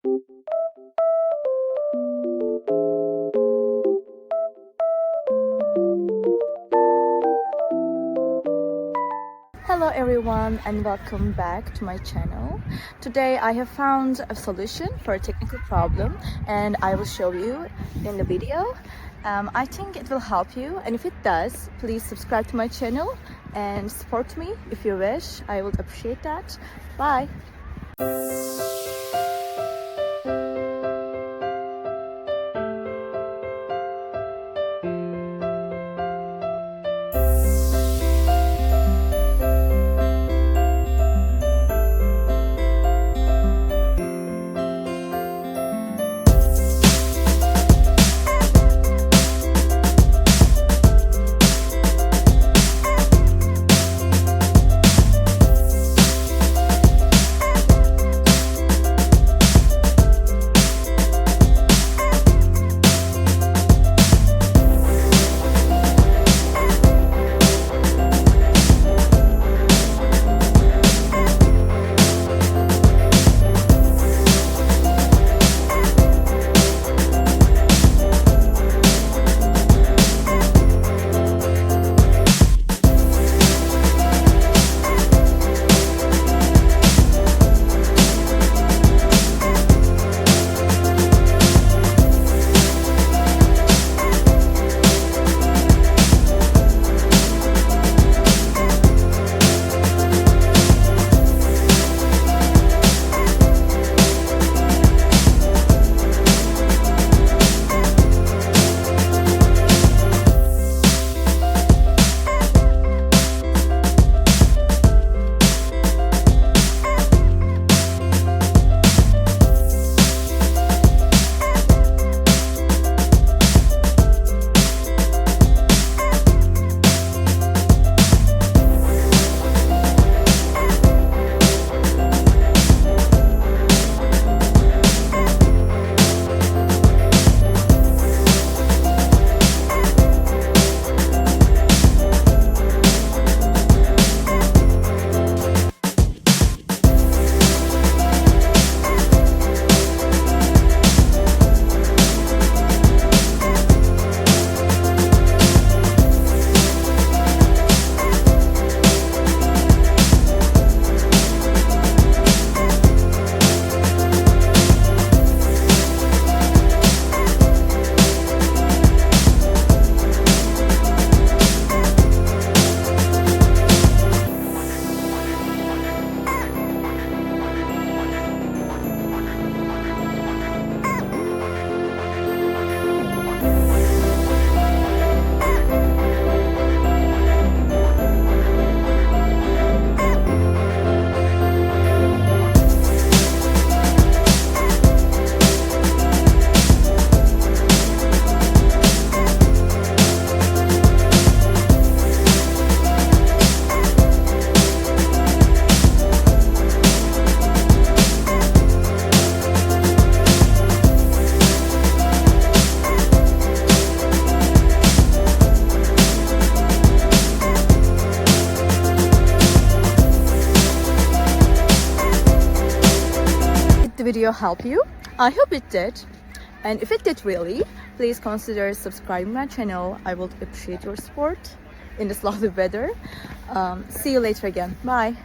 Hello everyone and welcome back to my channel. Today I have found a solution for a technical problem and I will show you in the video. I think it will help you, and if it does, please subscribe to my channel and support me if you wish. I would appreciate that. Bye! Video help you? I hope it did, and if it did really, please consider subscribing my channel. I would appreciate your support in this lovely weather. See you later again. Bye.